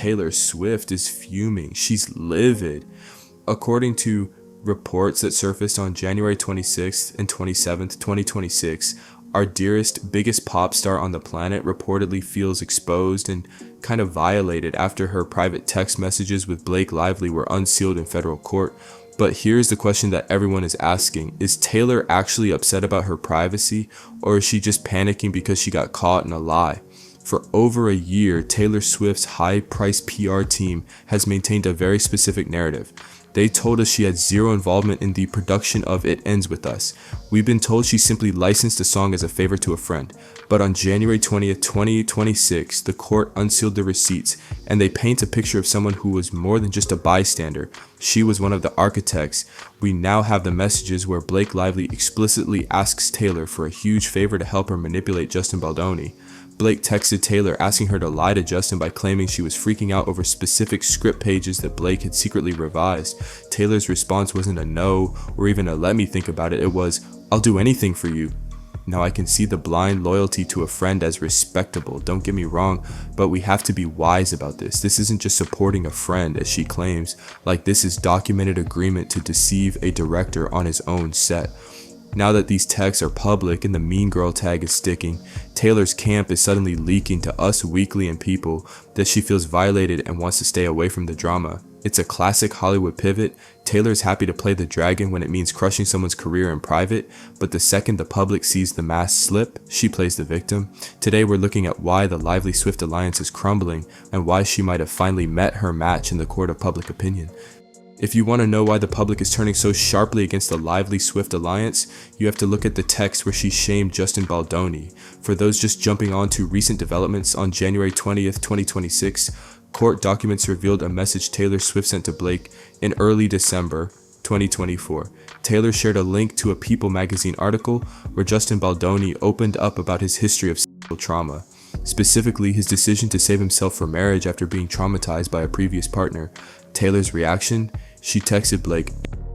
Taylor Swift is fuming. She's livid. According to reports that surfaced on January 26th and 27th, 2026, our dearest, biggest pop star on the planet reportedly feels exposed and kind of violated after her private text messages with Blake Lively were unsealed in federal court. But here's the question that everyone is asking. Is Taylor actually upset about her privacy, or is she just panicking because she got caught in a lie? For over a year, Taylor Swift's high-priced PR team has maintained a very specific narrative. They told us she had zero involvement in the production of It Ends With Us. We've been told she simply licensed the song as a favor to a friend. But on January 20th, 2026, the court unsealed the receipts, and they paint a picture of someone who was more than just a bystander. She was one of the architects. We now have the messages where Blake Lively explicitly asks Taylor for a huge favor to help her manipulate Justin Baldoni. Blake texted Taylor asking her to lie to Justin by claiming she was freaking out over specific script pages that Blake had secretly revised. Taylor's response wasn't a no or even a let me think about it. It was, I'll do anything for you. Now I can see the blind loyalty to a friend as respectable, don't get me wrong, but we have to be wise about this. This isn't just supporting a friend, as she claims, like this is documented agreement to deceive a director on his own set. Now that these texts are public and the mean girl tag is sticking, Taylor's camp is suddenly leaking to Us Weekly and people that she feels violated and wants to stay away from the drama. It's a classic Hollywood pivot. Taylor's happy to play the dragon when it means crushing someone's career in private, but the second the public sees the mask slip, she plays the victim. Today we're looking at why the Lively Swift alliance is crumbling and why she might have finally met her match in the court of public opinion. If you want to know why the public is turning so sharply against the Lively Swift alliance, you have to look at the text where she shamed Justin Baldoni. For those just jumping on to recent developments, on January 20th, 2026, court documents revealed a message Taylor Swift sent to Blake in early December 2024. Taylor shared a link to a People magazine article where Justin Baldoni opened up about his history of sexual trauma. Specifically, his decision to save himself for marriage after being traumatized by a previous partner. Taylor's reaction? She texted Blake,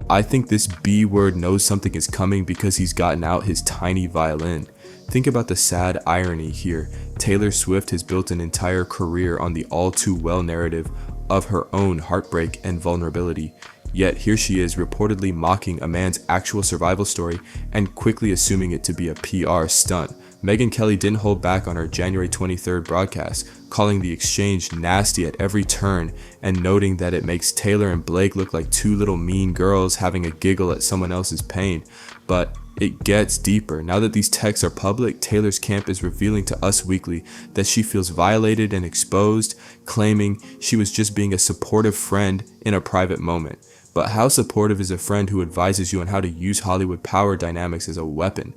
I think this B word knows something is coming because he's gotten out his tiny violin. Think about the sad irony here. Taylor Swift has built an entire career on the all too well narrative of her own heartbreak and vulnerability. Yet here she is reportedly mocking a man's actual survival story and quickly assuming it to be a PR stunt. Megyn Kelly didn't hold back on her January 23rd broadcast, calling the exchange nasty at every turn and noting that it makes Taylor and Blake look like two little mean girls having a giggle at someone else's pain. But it gets deeper. Now that these texts are public, Taylor's camp is revealing to Us Weekly that she feels violated and exposed, claiming she was just being a supportive friend in a private moment. But how supportive is a friend who advises you on how to use Hollywood power dynamics as a weapon?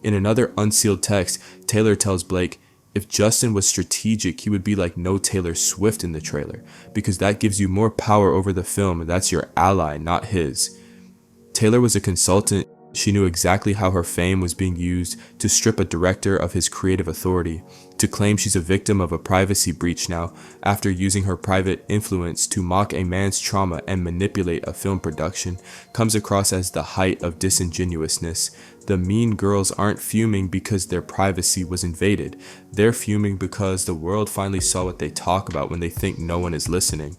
In another unsealed text, Taylor tells Blake, if Justin was strategic, he would be like no Taylor Swift in the trailer, because that gives you more power over the film and that's your ally, not his. Taylor was a consultant. She knew exactly how her fame was being used to strip a director of his creative authority, to claim she's a victim of a privacy breach now after using her private influence to mock a man's trauma and manipulate a film production, comes across as the height of disingenuousness. The mean girls aren't fuming because their privacy was invaded. They're fuming because the world finally saw what they talk about when they think no one is listening.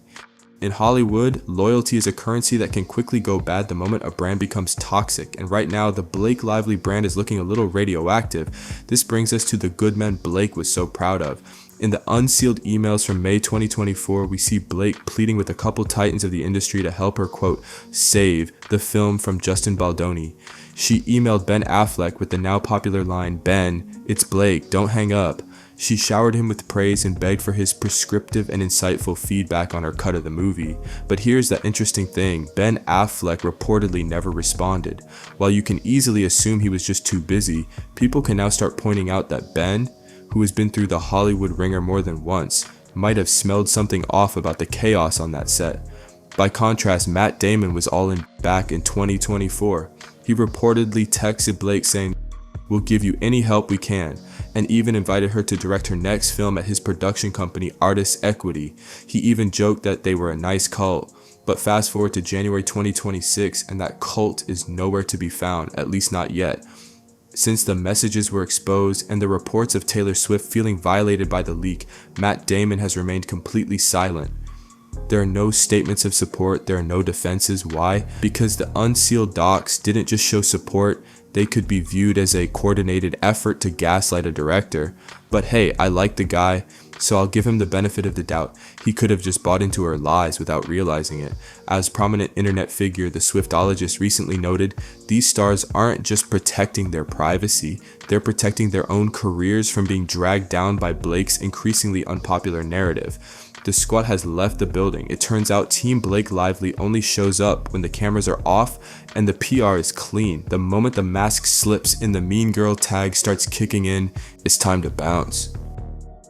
In Hollywood, loyalty is a currency that can quickly go bad the moment a brand becomes toxic, and right now the Blake Lively brand is looking a little radioactive. This brings us to the good men Blake was so proud of. In the unsealed emails from May 2024, we see Blake pleading with a couple titans of the industry to help her, quote, save the film from Justin Baldoni. She emailed Ben Affleck with the now popular line, Ben, it's Blake, don't hang up. She showered him with praise and begged for his prescriptive and insightful feedback on her cut of the movie. But here's the interesting thing, Ben Affleck reportedly never responded. While you can easily assume he was just too busy, people can now start pointing out that Ben, who has been through the Hollywood ringer more than once, might have smelled something off about the chaos on that set. By contrast, Matt Damon was all in back in 2024. He reportedly texted Blake saying, we'll give you any help we can, and even invited her to direct her next film at his production company, Artist Equity. He even joked that they were a nice cult. But fast forward to January 2026, and that cult is nowhere to be found, at least not yet. Since the messages were exposed and the reports of Taylor Swift feeling violated by the leak, Matt Damon has remained completely silent. There are no statements of support, there are no defenses. Why? Because the Unsealed docs didn't just show support, they could be viewed as a coordinated effort to gaslight a director. But hey, I like the guy, so I'll give him the benefit of the doubt. He could have just bought into her lies without realizing it. As prominent internet figure The Swiftologist recently noted, these stars aren't just protecting their privacy, they're protecting their own careers from being dragged down by Blake's increasingly unpopular narrative. The squad has left the building. It turns out Team Blake Lively only shows up when the cameras are off and the PR is clean. The moment the mask slips and the mean girl tag starts kicking in, it's time to bounce.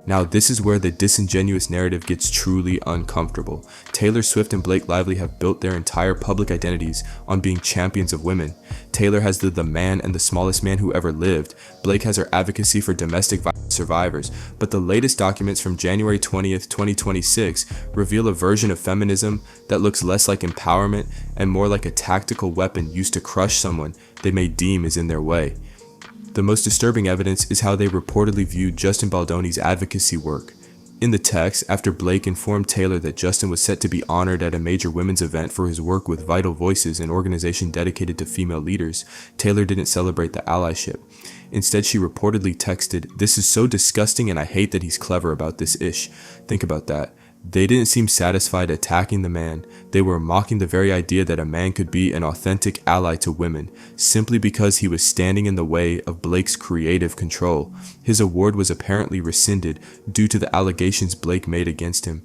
Now this is where the disingenuous narrative gets truly uncomfortable. Taylor Swift and Blake Lively have built their entire public identities on being champions of women. Taylor has the man and the smallest man who ever lived. Blake has her advocacy for domestic violence survivors. But the latest documents from January 20th, 2026 reveal a version of feminism that looks less like empowerment and more like a tactical weapon used to crush someone they may deem is in their way. The most disturbing evidence is how they reportedly viewed Justin Baldoni's advocacy work. In the text, after Blake informed Taylor that Justin was set to be honored at a major women's event for his work with Vital Voices, an organization dedicated to female leaders, Taylor didn't celebrate the allyship. Instead, she reportedly texted, "This is so disgusting and I hate that he's clever about this ish." Think about that. They didn't seem satisfied attacking the man. They were mocking the very idea that a man could be an authentic ally to women, simply because he was standing in the way of Blake's creative control. His award was apparently rescinded due to the allegations Blake made against him.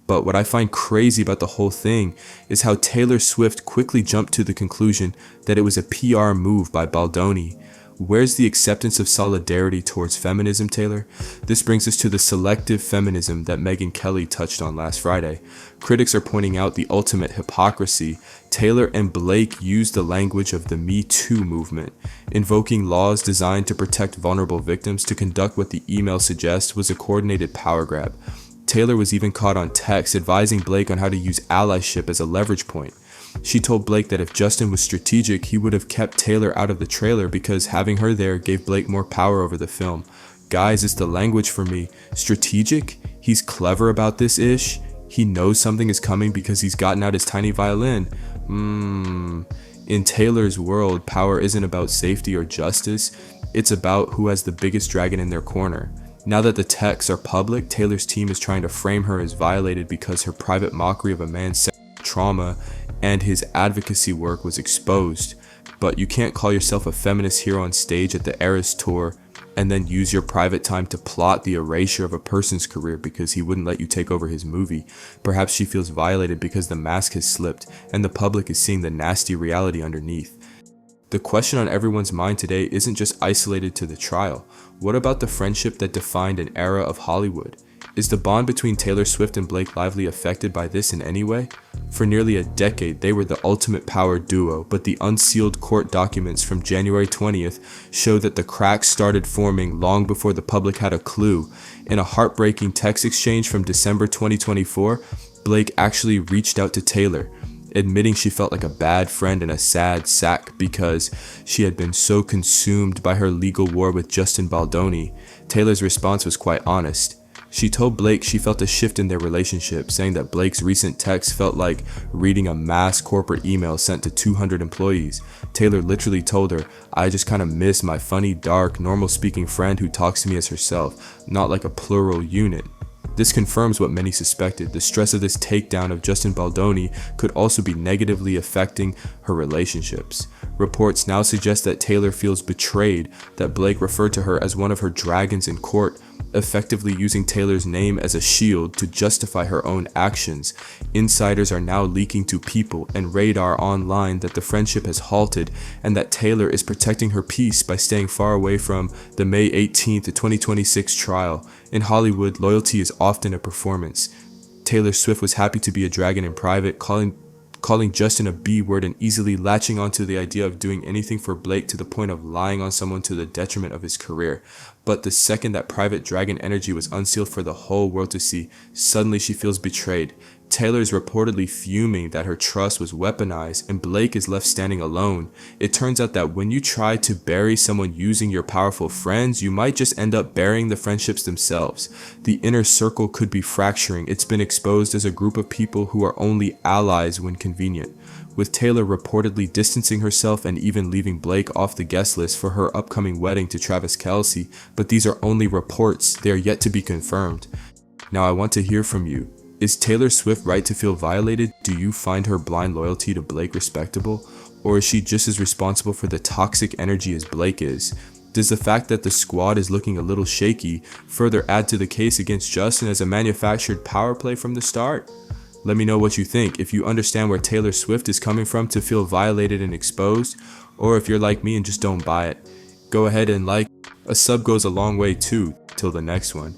But what I find crazy about the whole thing is how Taylor Swift quickly jumped to the conclusion that it was a PR move by Baldoni. Where's the acceptance of solidarity towards feminism, Taylor? This brings us to the selective feminism that Megyn Kelly touched on last Friday. Critics are pointing out the ultimate hypocrisy. Taylor and Blake used the language of the Me Too movement, invoking laws designed to protect vulnerable victims to conduct what the email suggests was a coordinated power grab. Taylor was even caught on text advising Blake on how to use allyship as a leverage point. She told Blake that if Justin was strategic, he would have kept Taylor out of the trailer because having her there gave Blake more power over the film. Guys, it's the language for me. Strategic? He's clever about this ish? He knows something is coming because he's gotten out his tiny violin. In Taylor's world, power isn't about safety or justice. It's about who has the biggest dragon in their corner. Now that the texts are public, Taylor's team is trying to frame her as violated because her private mockery of a man's sexual trauma and his advocacy work was exposed. But you can't call yourself a feminist hero on stage at the Eras Tour and then use your private time to plot the erasure of a person's career because he wouldn't let you take over his movie. Perhaps she feels violated because the mask has slipped and the public is seeing the nasty reality underneath. The question on everyone's mind today isn't just isolated to the trial. What about the friendship that defined an era of Hollywood? Is the bond between Taylor Swift and Blake Lively affected by this in any way? For nearly a decade, they were the ultimate power duo, but the unsealed court documents from January 20th show that the cracks started forming long before the public had a clue. In a heartbreaking text exchange from December 2024, Blake actually reached out to Taylor, admitting she felt like a bad friend and a sad sack because she had been so consumed by her legal war with Justin Baldoni. Taylor's response was quite honest. She told Blake she felt a shift in their relationship, saying that Blake's recent text felt like reading a mass corporate email sent to 200 employees. Taylor literally told her, "I just kind of miss my funny, dark, normal-speaking friend who talks to me as herself, not like a plural unit." This confirms what many suspected. The stress of this takedown of Justin Baldoni could also be negatively affecting her relationships. Reports now suggest that Taylor feels betrayed, that Blake referred to her as one of her dragons in court, effectively using Taylor's name as a shield to justify her own actions. Insiders are now leaking to People and Radar online that the friendship has halted and that Taylor is protecting her peace by staying far away from the May 18th, 2026 trial. In Hollywood, loyalty is often a performance. Taylor Swift was happy to be a dragon in private, calling Justin a B word and easily latching onto the idea of doing anything for Blake to the point of lying on someone to the detriment of his career. But the second that private dragon energy was unsealed for the whole world to see, suddenly she feels betrayed. Taylor is reportedly fuming that her trust was weaponized and Blake is left standing alone. It turns out that when you try to bury someone using your powerful friends, you might just end up burying the friendships themselves. The inner circle could be fracturing. It's been exposed as a group of people who are only allies when convenient, with Taylor reportedly distancing herself and even leaving Blake off the guest list for her upcoming wedding to Travis Kelce, but these are only reports. They are yet to be confirmed. Now I want to hear from you. Is Taylor Swift right to feel violated? Do you find her blind loyalty to Blake respectable? Or is she just as responsible for the toxic energy as Blake is? Does the fact that the squad is looking a little shaky further add to the case against Justin as a manufactured power play from the start? Let me know what you think, if you understand where Taylor Swift is coming from to feel violated and exposed, or if you're like me and just don't buy it. Go ahead and like. A sub goes a long way too. Till the next one.